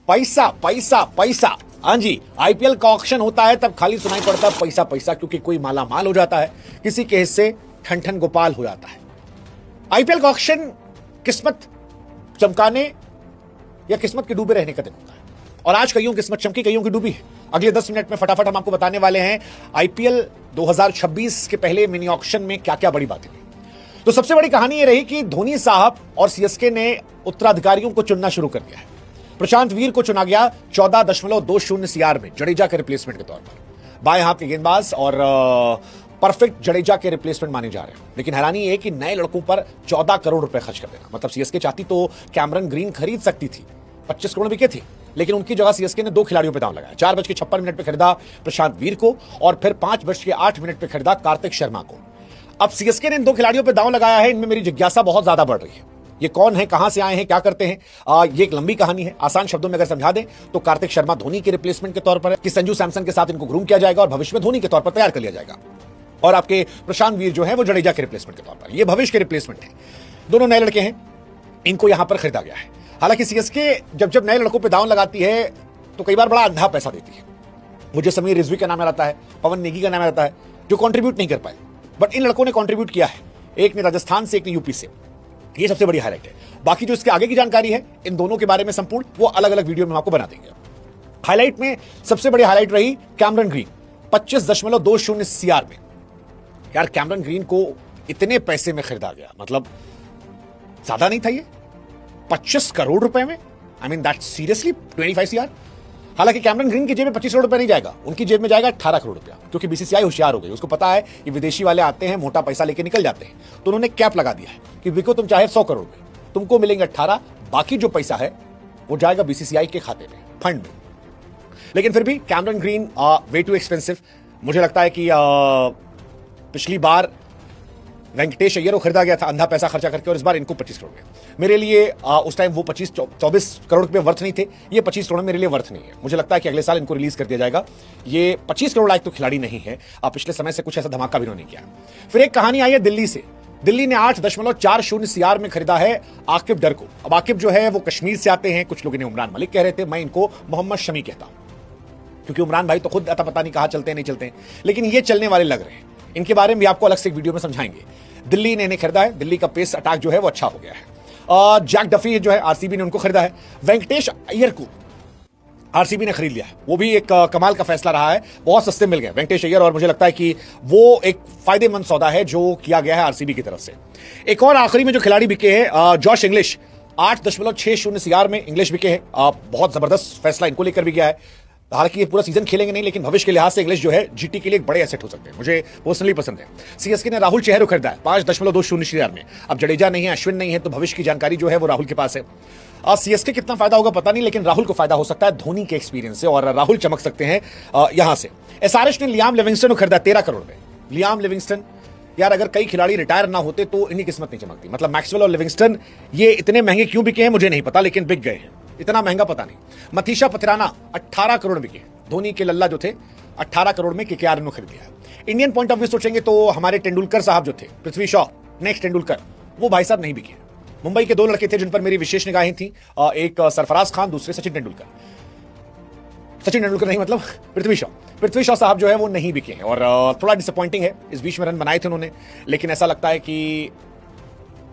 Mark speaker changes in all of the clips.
Speaker 1: पैसा पैसा पैसा। हाँ जी, आईपीएल का ऑक्शन होता है तब खाली सुनाई पड़ता है पैसा पैसा, क्योंकि कोई माला माल हो जाता है, किसी के हिस्से ठन ठन गोपाल हो जाता है। आईपीएल का ऑक्शन किस्मत चमकाने या किस्मत के डूबे रहने का दिन होता है, और आज कईयों किस्मत चमकी, कईयों की डूबी है। अगले 10 मिनट में फटाफट हम आपको बताने वाले हैं आईपीएल 2026 के पहले मिनी ऑक्शन में क्या क्या बड़ी बातें हुई। तो सबसे बड़ी कहानी यह रही कि धोनी साहब और सीएसके ने उत्तराधिकारियों को चुनना शुरू कर दिया है। प्रशांत वीर को चुना गया 14.20 सीआर में जडेजा के रिप्लेसमेंट के तौर पर, बाएं हाथ के गेंदबाज और परफेक्ट जडेजा के रिप्लेसमेंट माने जा रहे हैं। लेकिन हैरानी यह कि नए लड़कों पर 14 करोड़ रुपए खर्च कर देना, मतलब सीएसके चाहती तो कैमरन ग्रीन खरीद सकती थी, 25 करोड़ बिके थे, लेकिन उनकी जगह सीएसके ने 2 खिलाड़ियों पर दांव लगाया। 4:56 पे खरीदा प्रशांत वीर को और फिर 5:08 पे खरीदा कार्तिक शर्मा को। अब सीएसके ने इन 2 खिलाड़ियों पर दांव लगाया है, इनमें मेरी जिज्ञासा बहुत ज्यादा बढ़ रही है। ये कौन है, कहां से आए हैं, क्या करते हैं? ये एक लंबी कहानी है। आसान शब्दों में अगर समझा दें तो कार्तिक शर्मा धोनी के रिप्लेसमेंट के तौर पर है कि संजू सैमसन के साथ इनको ग्रूम किया जाएगा और भविष्य में धोनी के तौर पर तैयार कर लिया जाएगा, और आपके प्रशांत वीर जो है वो जडेजा के रिप्लेसमेंट के तौर पर, ये भविष्य के रिप्लेसमेंट है। दोनों नए लड़के हैं, इनको यहां पर खरीदा गया है। हालांकि सीएसके जब नए लड़कों पर दांव लगाती है तो कई बार बड़ा अंधा पैसा देती है। मुझे समीर रिजवी का नाम आता है, पवन नेगी का नाम आता है, जो कॉन्ट्रीब्यूट नहीं कर पाए, बट इन लड़कों ने कॉन्ट्रीब्यूट किया है। एक ने राजस्थान से, एक ने यूपी से। ये सबसे बड़ी हाईलाइट है। बाकी जो इसके आगे की जानकारी है इन दोनों के बारे में संपूर्ण, वो अलग अलग वीडियो में आपको बना देंगे। हाईलाइट में सबसे बड़ी हाईलाइट रही कैमरन ग्रीन 25.20 सीआर में। यार कैमरन ग्रीन को इतने पैसे में खरीदा गया, मतलब ज्यादा नहीं था ये, 25 करोड़ रुपए में। I mean that seriously 25 CR. हालांकि कैमरन ग्रीन की जेब में 25 करोड़ रुपए नहीं जाएगा, उनकी जेब में जाएगा 18 करोड़ रुपया, क्योंकि बीसीसीआई होशियार हो गई। उसको पता है कि विदेशी वाले आते हैं, मोटा पैसा लेके निकल जाते हैं, तो उन्होंने कैप लगा दिया है कि बिको तुम चाहे 100 करोड़ में, तुमको मिलेंगे 18, बाकी जो पैसा है वो जाएगा बीसीसीआई के खाते में, फंड में। लेकिन फिर भी Cameron green way too expensive. मुझे लगता है कि पिछली बार वेंकटेश अय्यर को खरीदा गया था अंधा पैसा खर्चा करके, और इस बार इनको 25 करोड़ में। मेरे लिए उस टाइम वो 24 करोड़ रुपए वर्थ नहीं थे, ये 25 करोड़ मेरे लिए वर्थ नहीं है। मुझे लगता है कि अगले साल इनको रिलीज कर दिया जाएगा। ये 25 करोड़ लायक तो खिलाड़ी नहीं है, पिछले समय से कुछ ऐसा धमाका भी उन्होंने किया। फिर एक कहानी आई है दिल्ली से। दिल्ली ने 8.40 सीआर में खरीदा है आकिब डर को। अब आकिब जो है वो कश्मीर से आते हैं, कुछ लोग इन्हें उमरान मलिक कह रहे थे, मैं इनको मोहम्मद शमी कहता हूं, क्योंकि उमरान भाई तो खुद अता पता नहीं कहां चलते नहीं चलते, लेकिन ये चलने वाले लग रहे हैं। इनके बारे में भी आपको अलग से एक वीडियो में समझाएंगे। दिल्ली ने इन्हें खरीदा है, दिल्ली का पेस अटैक जो है वो अच्छा हो गया है। जैक डफी जो है आरसीबी ने उनको खरीदा है। वेंकटेश अय्यर को आरसीबी ने खरीद लिया है, वो भी एक कमाल का फैसला रहा है, बहुत सस्ते मिल गए वेंकटेश अय्यर, और मुझे लगता है कि वो एक फायदेमंद सौदा है जो किया गया है आरसीबी की तरफ से। एक और आखिरी में जो खिलाड़ी बिके हैं, जॉश इंग्लिश 8.60 सीआर में इंग्लिश बिके हैं। बहुत जबरदस्त फैसला इनको लेकर भी गया है। हालांकि ये पूरा सीजन खेलेंगे नहीं, लेकिन भविष्य के लिहाज से इंग्लिश जो है जीटी के लिए एक बड़े एसेट हो सकते हैं, मुझे पर्सनली पसंद है। सीएसके ने राहुल चेहरे खरीदा है 5.20 सीआर में। अब जडेजा नहीं है, अश्विन नहीं है, तो भविष्य की जानकारी जो है वो राहुल के पास है। सीएसके कितना फायदा होगा पता नहीं, लेकिन राहुल को फायदा हो सकता है धोनी के एक्सपीरियंस से, और राहुल चमक सकते हैं यहां से। एसआरएच ने लियाम लिविंगस्टन को खरीदा 13 करोड़ में। लियाम लिविंगस्टन, यार अगर कई खिलाड़ी रिटायर ना होते तो इनकी किस्मत नहीं चमकती। मतलब मैक्सवेल और लिविंगस्टन ये इतने महंगे क्यों बिके हैं मुझे नहीं पता, लेकिन बिक गए हैं। इतना महंगा पता नहीं। मथीशा पथिराना 18 करोड़ बिके। धोनी के लल्ला जो थे 18 करोड़ में केकेआर ने खरीद लिया। इंडियन पॉइंट ऑफ व्यू सोचेंगे तो हमारे तेंदुलकर साहब जो थे, पृथ्वी शॉ नेक्स्ट तेंदुलकर, वो भाई साहब नहीं बिके। मुंबई के 2 लड़के थे जिन पर मेरी विशेष निगाहें थी, एक सरफराज खान, दूसरे सचिन तेंदुलकर। सचिन तेंदुलकर नहीं, मतलब पृथ्वी शॉ। पृथ्वी शॉ साहब जो है वो नहीं बिके हैं, और थोड़ा डिसअपॉइंटिंग है। इस बीच में रन बनाए थे उन्होंने, लेकिन ऐसा लगता है कि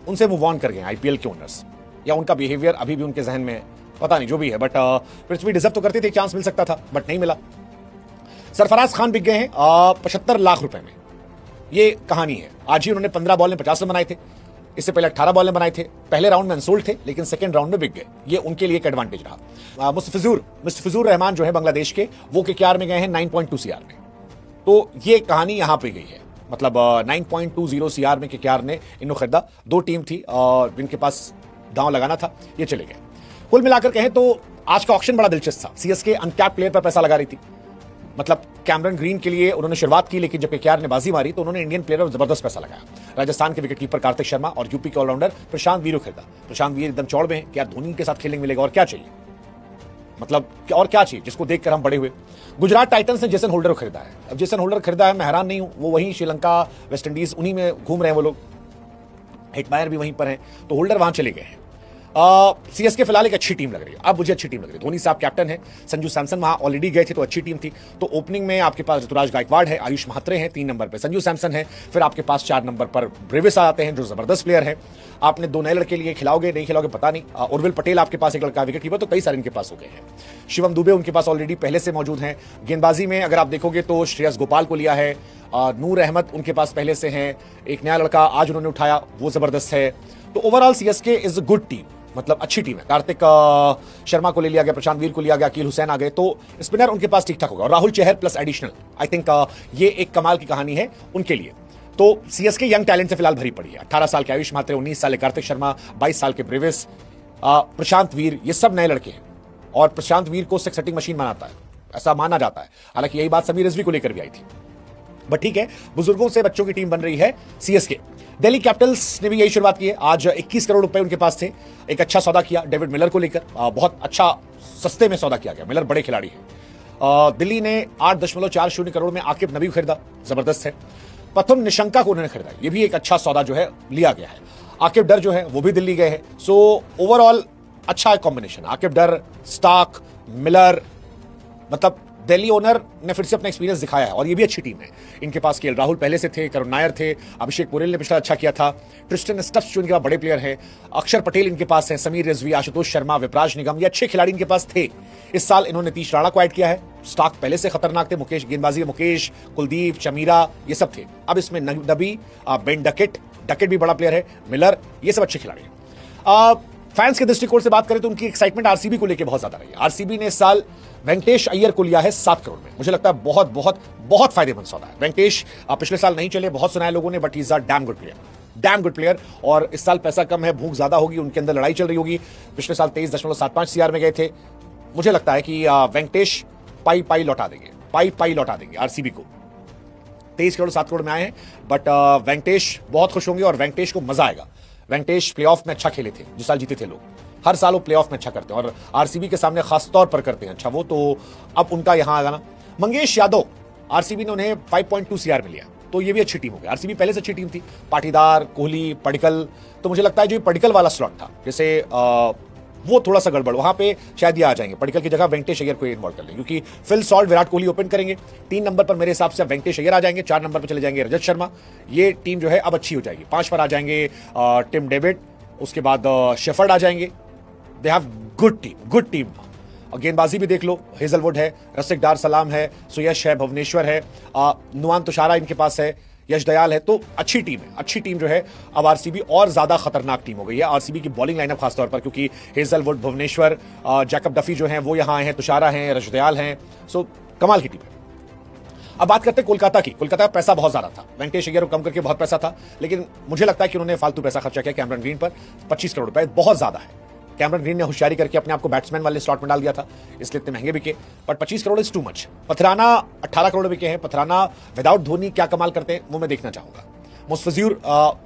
Speaker 1: उनसे मूव ऑन कर गए आईपीएल के ओनर्स, या उनका बिहेवियर अभी भी उनके जहन में, पता नहीं जो भी है। बट पृथ्वी डिजर्व तो करते थे, चांस मिल सकता था बट नहीं मिला। सरफराज खान बिक गए हैं 75 लाख रुपए में। ये कहानी है। आज ही उन्होंने 15 बॉल में 50 रन बनाए थे, इससे पहले 18 बॉल में बनाए थे। पहले राउंड में अनसोल्ड थे, लेकिन सेकंड राउंड में बिक गए। ये उनके लिए एक एडवांटेज रहा। मुस्तफिजुर रहमान जो है बांग्लादेश के, वो केकेआर में गए हैं 9.2 सीआर में। तो ये कहानी यहां पे गई है, मतलब 9.20 सीआर में केकेआर ने इन्हों खरीदा। 2 टीम थी जिनके पास दांव लगाना था, ये चले गए। कुल मिलाकर कहें तो आज का ऑक्शन बड़ा दिलचस्प था। सीएसके अनकैप्ड प्लेयर पर पैसा लगा रही थी, मतलब कैमरन ग्रीन के लिए उन्होंने शुरुआत की, लेकिन जब केकेआर ने बाजी मारी तो उन्होंने इंडियन प्लेयर पर जबरदस्त पैसा लगाया। राजस्थान के विकेटकीपर कार्तिक शर्मा और यूपी के ऑलराउंडर प्रशांत वीर को खरीदा। प्रशांत वीर एकदम चौड़ में है कि यार धोनी के साथ खेलने मिलेगा और क्या चाहिए, मतलब और क्या चाहिए जिसको देखकर हम बड़े हुए। गुजरात टाइटंस ने जेसन होल्डर को खरीदा है। अब जेसन होल्डर खरीदा है, मैं हैरान नहीं हूं, वो वहीं श्रीलंका, वेस्ट इंडीज, उन्हीं में घूम रहे हैं वो लोग, हिटमायर भी वहीं पर हैं, तो होल्डर वहां चले गए हैं। सीएसके फिलहाल एक अच्छी टीम लग रही है, अब मुझे अच्छी टीम लग रही है। धोनी साहब कैप्टन है, संजू सैमसन वहां ऑलरेडी गए थे तो अच्छी टीम थी। तो ओपनिंग में आपके पास ऋतुराज गायकवाड़ है, आयुष महात्रे हैं 3 नंबर पर, संजू सैमसन है, फिर आपके पास 4 नंबर पर ब्रेविस आते हैं जो जबरदस्त प्लेयर है। आपने 2 नए लड़के लिए, खिलाओगे नहीं खिलाओगे पता नहीं। उर्विल पटेल आपके पास एक लड़का विकेट कीपर, तो कई सारे इनके पास हो गए हैं। शिवम दुबे उनके पास ऑलरेडी पहले से मौजूद हैं। गेंदबाजी में अगर आप देखोगे तो श्रेयस गोपाल को लिया है, नूर अहमद उनके पास पहले से हैं, एक नया लड़का आज उन्होंने उठाया वो जबरदस्त है। तो overall CSK is a good team, मतलब अच्छी टीम है। कार्तिक शर्मा को ले लिया गया, प्रशांत वीर को लिया गया, अकील हुसैन आ गए, तो स्पिनर उनके पास ठीक ठाक होगा। और Rahul Chahar plus additional, I think ये एक कमाल की कहानी है उनके लिए। तो सीएसके यंग टैलेंट से फिलहाल भरी पड़ी है। 18 साल के आयुष मात्रे, 19 साल के कार्तिक शर्मा, 22 साल के ब्रेविस, प्रशांत वीर, ये सब नए लड़के हैं। और प्रशांत वीर को सिक्स सेटिंग मशीन बनाता है, ऐसा माना जाता है। हालांकि यही बात समीर रिजवी को लेकर भी आई थी, बट ठीक है, बुजुर्गों से बच्चों की टीम बन रही है सीएसके। दिल्ली कैपिटल्स ने भी यही शुरुआत की है। आज 21 करोड़ रुपए उनके पास थे, एक अच्छा सौदा किया डेविड मिलर को लेकर, बहुत अच्छा सस्ते में सौदा किया गया। मिलर बड़े खिलाड़ी हैं। दिल्ली ने 8.40 करोड़ में आकिब नबी खरीदा, जबरदस्त है। प्रथम निशंका को उन्होंने खरीदा, ये भी एक अच्छा सौदा जो है लिया गया है। आकिब डर जो है वो भी दिल्ली गए हैं। सो ओवरऑल अच्छा कॉम्बिनेशन, आकिब डर, स्टार्क, मिलर, मतलब दिल्ली ओनर ने फिर से अपना एक्सपीरियंस दिखाया है और ये भी अच्छी टीम है। इनके पास केएल राहुल पहले से थे, करुण नायर थे, अभिषेक पुरेल ने पिछला अच्छा किया था, ट्रिस्टन स्टफ्स जो इनके पास बड़े प्लेयर हैं, अक्षर पटेल इनके पास है, समीर रिजवी, आशुतोष शर्मा, विपराज निगम, ये अच्छे खिलाड़ी इनके पास थे। इस साल इन्होंने तीश राणा को ऐड किया है। स्टॉक पहले से खतरनाक थे, मुकेश गेंदबाजी में मुकेश, कुलदीप, चमीरा, ये सब थे। अब इसमें नबी, बेन डकेट भी बड़ा प्लेयर है, मिलर, ये सब अच्छे खिलाड़ी हैं। फैंस के दृष्टिकोण से बात करें तो उनकी एक्साइटमेंट आरसीबी को लेकर बहुत ज्यादा रही है। आरसीबी ने इस साल वेंकटेश अय्यर को लिया है 7 करोड़ में। मुझे लगता है बहुत बहुत बहुत फायदेमंद सौदा है। वेंकटेश पिछले साल नहीं चले, बहुत सुनाया लोगों ने, but is a damn good player, damn good player. और इस साल पैसा कम है, भूख ज्यादा होगी, उनके अंदर लड़ाई चल रही होगी। पिछले साल 23.75 सीआर में गए थे। मुझे लगता है कि वेंकटेश पाई लौटा देंगे, पाई लौटा देंगे आरसीबी को। 23 करोड़ 7 करोड़ में आए हैं, बट वेंकटेश बहुत खुश होंगे और वेंकटेश को मजा आएगा। वेंकटेश प्लेऑफ में अच्छा खेले थे, जिस साल जीते थे लोग, हर साल वो प्लेऑफ में अच्छा करते हैं और आरसीबी के सामने खास तौर पर करते हैं अच्छा वो, तो अब उनका यहां आना। मंगेश यादव, आरसीबी ने उन्हें 5.2 सीआर में लिया, तो ये भी अच्छी टीम हो गई। आरसीबी पहले से अच्छी टीम थी, पाटीदार, कोहली, पडिक्कल, तो मुझे लगता है जो पडिक्कल वाला स्लॉट था, जैसे वो थोड़ा सा गड़बड़, वहां पे शायद ये आ जाएंगे, पडिक्कल की जगह वेंकटेश अय्यर को इन्वॉल्व कर लेंगे, क्योंकि Phil Salt, Virat Kohli open करेंगे। 3 नंबर पर मेरे हिसाब से वेंकटेश अय्यर आ जाएंगे, 4 नंबर पर चले जाएंगे रजत शर्मा। ये टीम जो है अब अच्छी हो जाएगी। 5 पर आ जाएंगे टिम डेविड, उसके बाद शेफर्ड आ जाएंगे। They have good team. और गेंदबाजी भी देख लो, हेजलवुड है, रसिक डार सलाम है, सुयश है, भुवनेश्वर है, नुआन तुषारा इनके पास है, यश दयाल है, तो अच्छी टीम है। अच्छी टीम जो है अब आरसीबी और ज्यादा खतरनाक टीम हो गई है। आरसीबी की बॉलिंग लाइनअप खासतौर पर, क्योंकि हेजलवुड, भुवनेश्वर, जैकब डफी जो हैं वो यहाँ आए हैं, तुषारा हैं, रश दयाल हैं, सो कमाल की टीम है। अब बात करते हैं कोलकाता की। कोलकाता का पैसा बहुत ज्यादा था, वेंकटेश अय्यर को कम करके बहुत पैसा था, लेकिन मुझे लगता है कि उन्होंने फालतू पैसा खर्चा किया कैमरन ग्रीन पर। 25 करोड़ रुपए बहुत ज्यादा है। कैमरन ग्रीन ने होशियारी करके अपने आप को बैट्समैन वाले स्लॉट में डाल दिया था, इसलिए इतने महंगे बिके, but 25 crore is too much. Pathirana 18 crore बिके हैं। पथराना विदाउट धोनी क्या कमाल करते हैं वो मैं देखना चाहूंगा। मुस्तफिजुर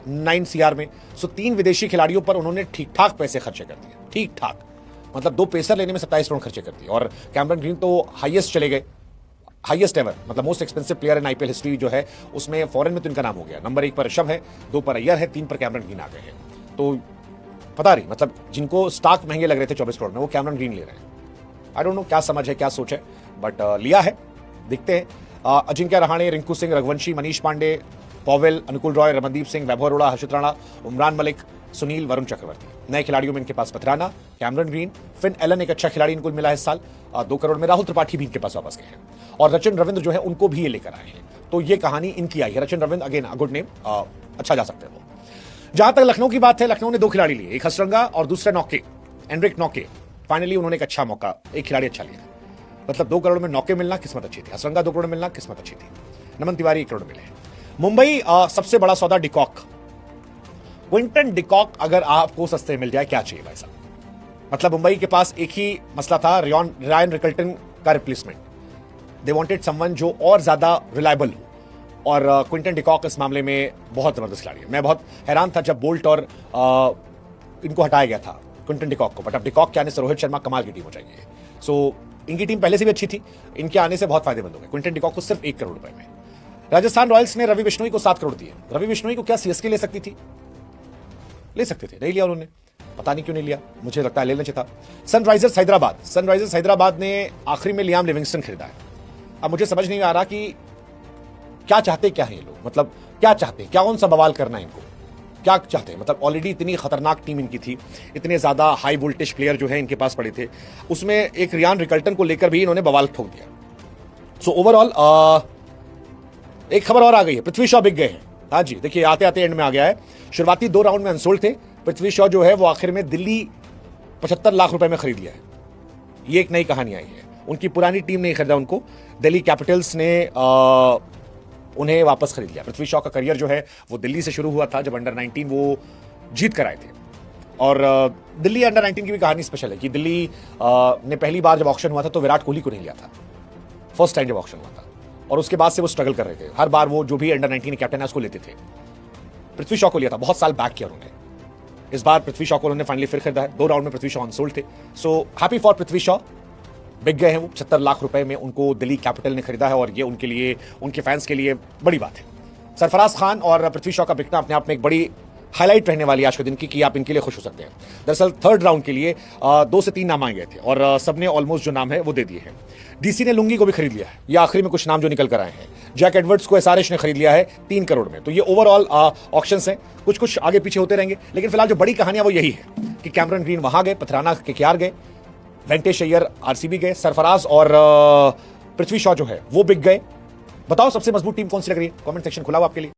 Speaker 1: 9 सीआर में। सो 3 विदेशी खिलाड़ियों पर उन्होंने ठीक ठाक पैसे खर्चे कर दिए, ठीक ठाक, मतलब 2 पेसर लेने में 27 करोड़ खर्चे कर दिए। और कैमरन ग्रीन तो हाईएस्ट चले गए, हाईएस्ट एवर, मतलब most expensive player in IPL history जो है उसमें फॉरेन में तो इनका नाम हो गया। नंबर 1 पर ऋषभ है, 2 पर अय्यर है, 3 पर कैमरन ग्रीन आ गए हैं। तो पता नहीं, मतलब जिनको स्टॉक महंगे लग रहे थे 24 करोड़ में, वो कैमरन ग्रीन ले रहे हैं। आई डोंट नो क्या समझ है, क्या सोच है, बट लिया है, देखते हैं। अजिंक्य रहाणे, रिंकू सिंह, रघुवंशी, मनीष पांडे, पॉवेल, अनुकूल रॉय, रमनदीप सिंह, वैभव अरोड़ा, हर्षित राणा, उमरान मलिक, सुनील, वरुण चक्रवर्ती। नए खिलाड़ियों में इनके पास पथराना, कैमरन ग्रीन, फिन एलन एक अच्छा खिलाड़ी इनको मिला है इस साल 2 करोड़ में। राहुल त्रिपाठी भी इनके पास वापस गए हैं और रचन रविंद्र जो है उनको भी ये लेकर आए हैं। तो ये कहानी इनकी आई है। रचन रविंद्र अगेन गुड नेम, अच्छा जा सकते हैं वो। जहां तक लखनऊ की बात है, लखनऊ ने 2 खिलाड़ी लिए, एक हसरंगा और दूसरा नौके, एनरिक नौके। फाइनली उन्होंने एक अच्छा मौका, एक खिलाड़ी अच्छा लिया। मतलब 2 करोड़ में नौके मिलना किस्मत अच्छी थी, हसरंगा 2 करोड़ मिलना किस्मत अच्छी थी। नमन तिवारी 1 करोड़ मिले। मुंबई सबसे बड़ा सौदा डिकॉक, क्विंटन डिकॉक अगर आपको सस्ते मिल जाए क्या चाहिए भाई साहब। मतलब मुंबई के पास एक ही मसला था, रायन रिकल्टन का रिप्लेसमेंट। दे वांटेड समवन जो और ज्यादा रिलायबल हो, और क्विंटन डिकॉक इस मामले में बहुत जबरदस्त खिलाड़ी है। मैं बहुत हैरान था जब बोल्ट और इनको हटाया गया था क्विंटन डिकॉक को, बट अब डिकॉक के आने से रोहित शर्मा कमाल की टीम हो जाएगी। सो इनकी टीम पहले से भी अच्छी थी, इनके आने से बहुत फायदेमंद हो गए। क्विंटन डिकॉक को सिर्फ 1 करोड़ रुपए में। राजस्थान रॉयल्स ने रवि बिश्नोई को 7 करोड़ दिए। रवि बिश्नोई को क्या सीएसके ले सकती थी, ले सकते थे, नहीं लिया उन्होंने। पता नहीं क्यों नहीं लिया, मुझे लगता है लेना चाहिए था। सनराइजर्स हैदराबाद ने आखिरी में लियाम लिविंगस्टन खरीदा है। अब मुझे समझ नहीं आ रहा कि क्या चाहते क्या है ये लोग, मतलब क्या चाहते हैं, क्या कौन सा बवाल करना है इनको, क्या चाहते हैं। मतलब ऑलरेडी इतनी खतरनाक टीम इनकी थी, इतने ज्यादा हाई वोल्टेज प्लेयर जो है इनके पास पड़े थे, उसमें एक रियान रिकल्टन को लेकर भी इन्होंने बवाल ठोक दिया। सो ओवरऑल एक खबर और आ गई है, पृथ्वी शॉ बिक गए हैं। हाँ जी, देखिए आते आते एंड में आ गया है। शुरुआती 2 राउंड में अनसोल्ड थे, पृथ्वी शॉ जो है वो आखिर में दिल्ली 75 लाख रुपए में खरीद लिया है। ये एक नई कहानी आई है, उनकी पुरानी टीम ने खरीदा उनको, दिल्ली कैपिटल्स ने उन्हें वापस खरीद लिया। पृथ्वी शॉ का करियर जो है वो दिल्ली से शुरू हुआ था, जब अंडर 19 वो जीत कर आए थे। और दिल्ली अंडर 19 की भी कहानी स्पेशल है कि दिल्ली ने पहली बार जब ऑक्शन हुआ था तो विराट कोहली को नहीं लिया था, फर्स्ट टाइम जब ऑक्शन हुआ था, और उसके बाद से वो स्ट्रगल कर रहे थे। हर बार वो जो भी अंडर 19 कैप्टन है उसको लेते थे। पृथ्वी शॉ को लिया था, बहुत साल बैक किया उन्होंने। इस बार पृथ्वी शॉ को उन्होंने फाइनली फिर खरीदा है। 2 राउंड में पृथ्वी शॉ अनसोल्ड थे। So happy for Prithvi Shaw, बिक गए हैं वो 75 लाख रुपए में, उनको दिल्ली कैपिटल ने खरीदा है और ये उनके लिए, उनके फैंस के लिए बड़ी बात है। सरफराज खान और पृथ्वी शॉ का बिकना अपने आप में एक बड़ी हाईलाइट रहने वाली आज के दिन की, कि आप इनके लिए खुश हो सकते हैं। दरअसल 3rd राउंड के लिए 2 से 3 नाम आए गए थे और सबने ऑलमोस्ट जो नाम है वो दे दिए हैं। डीसी ने लुंगी को भी खरीद लिया है, ये आखिरी में कुछ नाम जो निकल कर आए हैं। जैक एडवर्ड्स को एसआरएच ने खरीद लिया है 3 करोड़ में। तो ये ओवरऑल ऑक्शंस हैं, कुछ कुछ आगे पीछे होते रहेंगे, लेकिन फिलहाल जो बड़ी कहानियां वो यही है कि कैमरन ग्रीन वहां गए, पथराना केकेआर गए, वेंकटेश अय्यर आरसीबी गए, सरफराज और पृथ्वी शॉ जो है वो बिक गए। बताओ सबसे मजबूत टीम कौन सी लग रही है, कमेंट सेक्शन खुला हुआ आपके लिए।